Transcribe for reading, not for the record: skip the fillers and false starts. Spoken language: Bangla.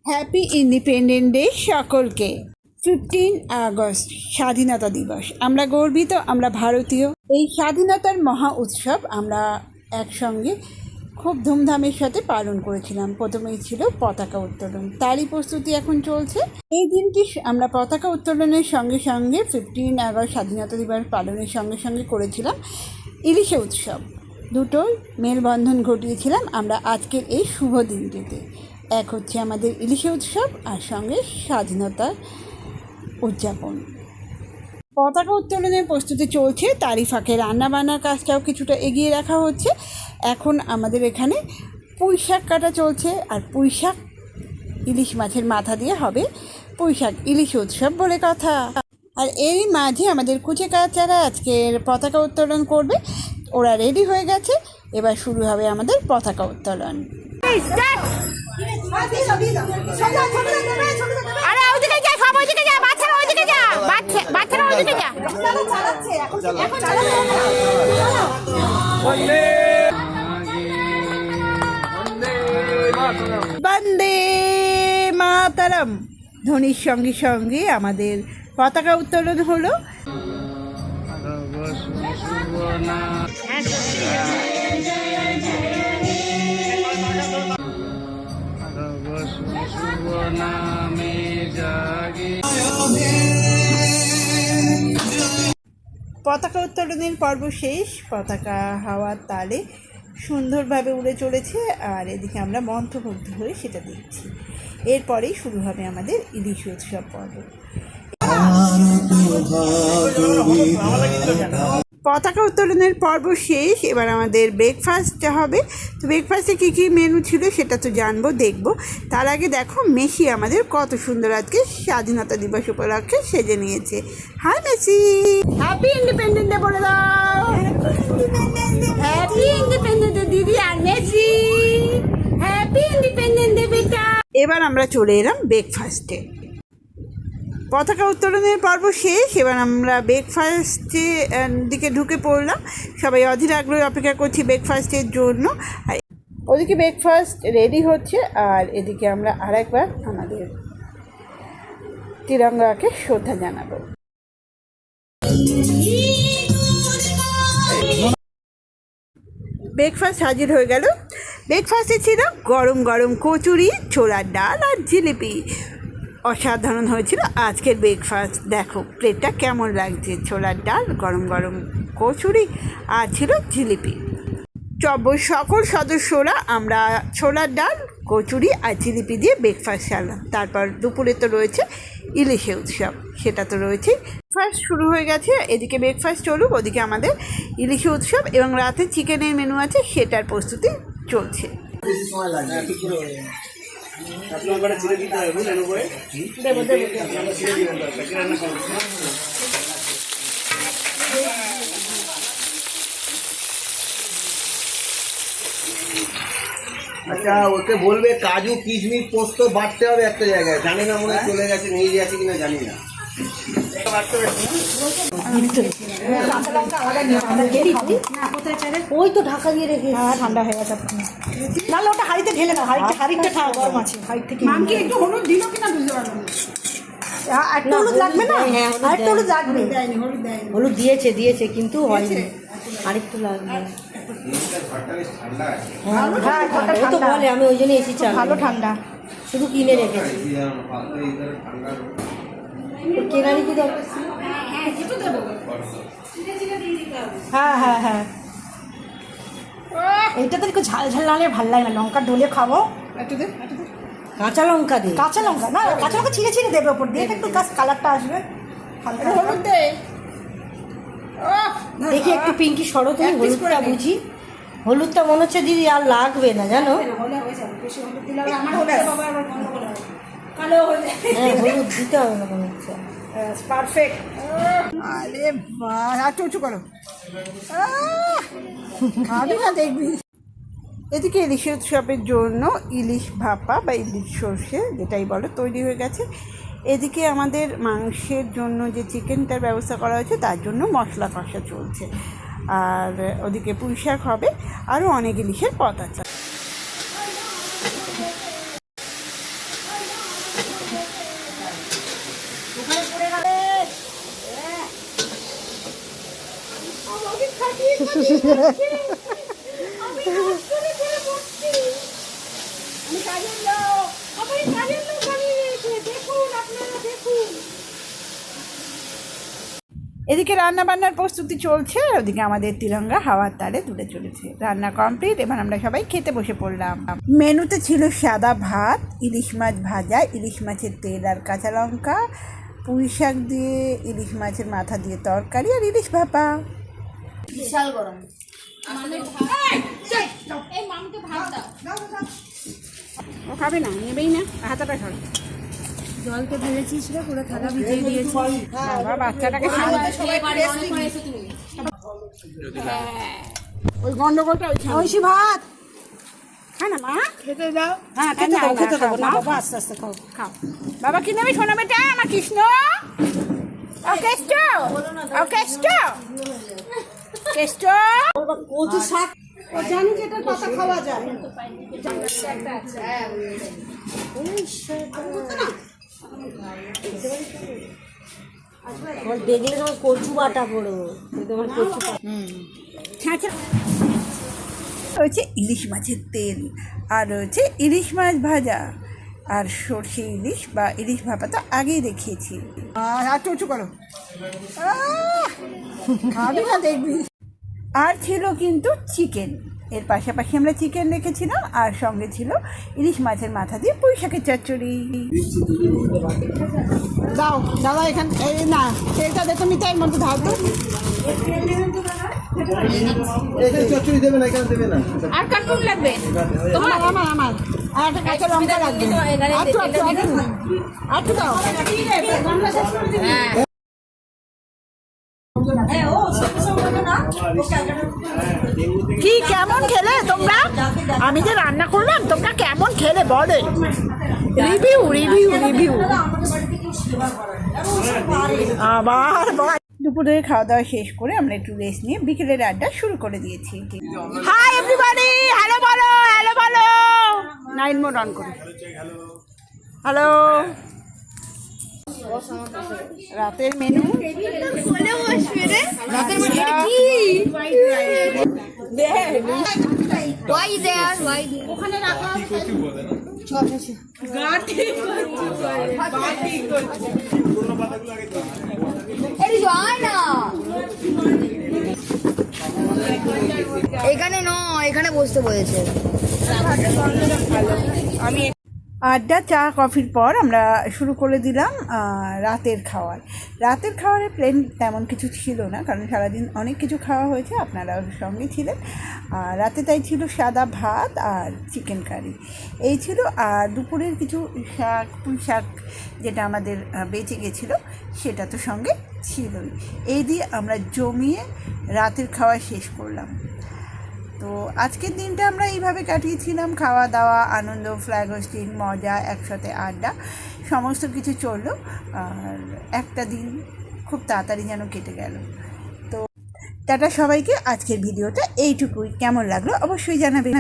হ্যাপি ইন্ডিপেন্ডেন্ট ডে সকলকে। 15 আগস্ট স্বাধীনতা দিবস। আমরা গর্বিত, আমরা ভারতীয়। এই স্বাধীনতার মহা উৎসব আমরা একসঙ্গে খুব ধুমধামের সাথে পালন করেছিলাম। প্রথমেই ছিল পতাকা উত্তোলন, তারই প্রস্তুতি এখন চলছে। এই দিনটি আমরা পতাকা উত্তোলনের সঙ্গে সঙ্গে 15 আগস্ট স্বাধীনতা দিবস পালনের সঙ্গে সঙ্গে করেছিলাম ইলিশে উৎসব। দুটোর মেলবন্ধন ঘটিয়েছিলাম আমরা আজকের এই শুভ দিনটিতে। এক হচ্ছে আমাদের ইলিশে উৎসব আর সঙ্গে স্বাধীনতার উদযাপন। পতাকা উত্তোলনের প্রস্তুতি চলছে, তারই ফাঁকে রান্নাবান্নার কাজটাও কিছুটা এগিয়ে রাখা হচ্ছে। এখন আমাদের এখানে পুঁই শাক কাটা চলছে, আর পুঁই শাক ইলিশ মাছের মাথা দিয়ে হবে পুঁই শাক ইলিশ উৎসব বলে কথা। আর এই মাঝে আমাদের কুচে কাচারা আজকের পতাকা উত্তোলন করবে, ওরা রেডি হয়ে গেছে। এবার শুরু হবে আমাদের পতাকা উত্তোলন। আরে ওইদিকে যা, সব ওইদিকে যা, বাচ্চারা ওইদিকে যা, বাচ্চারা ওইদিকে যা। বন্দে মাতরম ধ্বনির সঙ্গে সঙ্গে আমাদের পতাকা উত্তোলন হলো। পতাকা উত্তোলনের পর্ব শেষ, পতাকা হাওয়ার তালে সুন্দরভাবে উড়ে চলেছে, আর এদিকে আমরা মন্ত্রমুগ্ধ হয়ে সেটা দেখছি। এরপরেই শুরু হবে আমাদের ইলিশ উৎসব পর্ব। পতাকা উত্তোলনের পর্ব শেষ, এবার আমাদের ব্রেকফাস্ট হবে। তো ব্রেকফাস্টে কী কী মেনু ছিল সেটা তো জানবো, দেখবো। তার আগে দেখো মেসি আমাদের কত সুন্দর আজকে স্বাধীনতা দিবস উপলক্ষে সেজে নিয়েছে। হাই মেসি, হ্যাপি ইন্ডিপেন্ডেন্ট ডে বলে দাও। হ্যাপি ইন্ডিপেন্ডেন্ট ডে দিদি আর মেসি, হ্যাপি ইন্ডিপেন্ডেন্ট ডে বেটা। এবার আমরা চলে এলাম ব্রেকফাস্টে। পতাকা উত্তোলনের পর্ব শেষ, এবার আমরা ব্রেকফাস্টে দিকে ঢুকে পড়লাম। সবাই অধীর আগ্রহে অপেক্ষা করছি ব্রেকফাস্টের জন্য। ওদিকে ব্রেকফাস্ট রেডি হচ্ছে, আর এদিকে আমরা আরেকবার আমাদের তিরঙ্গাকে শ্রদ্ধা জানাবো। ব্রেকফাস্ট হাজির হয়ে গেল। ব্রেকফাস্টে ছিল গরম গরম কচুরি, ছোলার ডাল আর জিলিপি। অসাধারণ হয়েছিল আজকের ব্রেকফাস্ট। দেখো প্লেটটা কেমন লাগছে, ছোলার ডাল, গরম গরম কচুরি আর ছিল জিলিপি। সকল সদস্যরা আমরা ছোলার ডাল, কচুরি আর জিলিপি দিয়ে ব্রেকফাস্ট সারলাম। তারপর দুপুরে তো রয়েছে ইলিশে উৎসব, সেটা তো রয়েছে। ফার্স্ট শুরু হয়ে গেছে, এদিকে ব্রেকফাস্ট চলুক, ওদিকে আমাদের ইলিশে উৎসব এবং রাতে চিকেনের মেনু আছে, সেটার প্রস্তুতি চলছে। আচ্ছা, ওকে বলবে কাজু কিশমিশ পোস্ত বাটতে হবে একটা জায়গায়। জানি না, মনে হয় চলে গেছে, নিয়ে গেছে কিনা জানি না। ওই তো ঢাকা দিয়ে রেখে ঠান্ডা হয়ে গেছে। নাহলে ওটা হাড়িতে ঢেলে না, হাড়িটা গরম আছে, হাড়ি থেকে একটু হলুদ দিল কিনা বুঝতে পারলাম না। একটা হলুদ লাগবে না? আরেকটা হলুদ লাগবে। হলুদ দিয়েছে কিন্তু হয়নি, আরেকটু লাগবে। হ্যাঁ তো বলে, আমি ওই জন্য এসি চাল ভালো ঠান্ডা, শুধু কিনে রেখেছি। কেনারি কি দরকার? হ্যাঁ হ্যাঁ হ্যাঁ, এইটা তো একটু ঝাল ঝাল নাহলে ভালো লাগে না। লঙ্কা ডলে খাবো, কাঁচা লঙ্কা দিয়ে। কাঁচা লঙ্কা না, কাঁচা লঙ্কা ছিঁড়ে ছিঁড়ে দেবে ওপর দিয়ে, একটু কালারটা আসবে। দেখি একটু পিঙ্কি সরো, তুমি হলুদটা বুঝি। হলুদটা মনে হচ্ছে দিদি আর লাগবে না, জানো। হ্যাঁ, হলুদ দিতে হবে না মনে হচ্ছে। পারফেক্ট। আরে বাহ, আর চুচু করো, খাবি না দেখবি। এদিকে ইলিশ উৎসবের জন্য ইলিশ ভাপা বা ইলিশ সর্ষে যেটাই বলো তৈরি হয়ে গেছে। এদিকে আমাদের মাংসের জন্য যে চিকেনটার ব্যবস্থা করা হয়েছে তার জন্য মশলা কষা চলছে, আর ওদিকে পুঁই শাক হবে, আরও অনেক ইলিশের পদ আছে। ওখানে পড়ে গেলে এদিকে রান্না বান্নার প্রস্তুতি চলছে, ওদিকে আমাদের তিরঙ্গা হাওয়ার তালে দূরে চলেছে। রান্না কমপ্লিট, এবার আমরা সবাই খেতে বসে পড়লাম। মেনুতে ছিল সাদা ভাত, ইলিশ মাছ ভাজা, ইলিশ মাছের তেল আর কাঁচা লঙ্কা, পুঁই শাক দিয়ে ইলিশ মাছের মাথা দিয়ে তরকারি আর ইলিশ ভাপা। বিশাল গরম ও খাবে না, নেবেই না, হাতাটা সর। জলকে ফেলেছিস রে, পুরো থালা ভিজিয়ে দিয়েছিস। বাবা বাচ্চাটাকে ওই গন্ডগোলটা ঐশী ভাত খা না মা, খেতে দাও। হ্যাঁ খেতে দাও, খেতে দাও না বাবা, আস্তে আস্তে খাও। খাও বাবা। কি নেবে সোনা বেটা আমার কৃষ্ণ? ও কেষ্ট, ও কেষ্ট, কেষ্ট। কচু শাক ও জানি যেটার পাতা খাওয়া যায়। আমার দেখলে তোমার কচু বাটা পড়ো, তোমার কচু রয়েছে ইলিশ মাছের তেল, আর রয়েছে ইলিশ মাছ ভাজা, আর সর্ষে ইলিশ বা ইলিশ ভাপা তো আগেই দেখিয়েছি। একটু উঁচু করো, দেখবি। আর ছিল কিন্তু চিকেন, এর পাশাপাশি আমরা চিকেন রেখেছিলাম, আর সঙ্গে ছিল ইলিশ মাছের মাথা দিয়ে পুঁই শাকের চচ্চড়ি। দাও দাদা, এখান এই না তেলটা দেখো মিঠাই এর মধ্যে ঢালতো। চচ্চড়ি দেবে না, কেন দেবে না? আর কাটুন লাগবে তোমার আমার আমার আর একটা কাঁচা লঙ্কা লাগবে। একটু দাও। কি কেমন খেলে তোমরা? আমি যে রান্না করলাম তোমরা কেমন খেলে বলে, রিভিউ রিভিউ রিভিউ। আবার দুপুরে খাওয়া দাওয়া শেষ করে আমরা একটু রেস্ট নিয়ে বিকেলের আড্ডা শুরু করে দিয়েছি। হাই এভরিবডি, হ্যালো বলো, হ্যালো বলো। নাইট মোড অন করে হ্যালো। রাতের মেনু, রাতের মধ্যে কি ওয়াই দেয়ার ওয়াই ওখানে রাখা এখানে নয়, এখানে বসতে বলেছে। আড্ডা চা কফির পর আমরা শুরু করে দিলাম রাতের খাওয়ার। রাতের খাওয়ারের প্ল্যান তেমন কিছু ছিল না, কারণ সারাদিন অনেক কিছু খাওয়া হয়েছে, আপনারাও সঙ্গে ছিলেন। রাতে তাই ছিল সাদা ভাত আর চিকেন কারি, এই ছিল। আর দুপুরের কিছু শাক, পুঁই শাক যেটা আমাদের বেঁচে গেছিলো সেটা তো সঙ্গে ছিলই। এই দিয়ে আমরা জমিয়ে রাতের খাওয়া শেষ করলাম। তো আজকের দিনটা আমরা এইভাবে কাটিয়েছিলাম, খাওয়া দাওয়া, আনন্দ, ফ্ল্যাগ হোস্টিং, মজা, একসাথে আড্ডা, সমস্ত কিছু চললো। আর একটা দিন খুব তাড়াতাড়ি যেন কেটে গেল। তো টাটা সবাইকে। আজকের ভিডিওটা এইটুকুই, কেমন লাগলো অবশ্যই জানাবেন।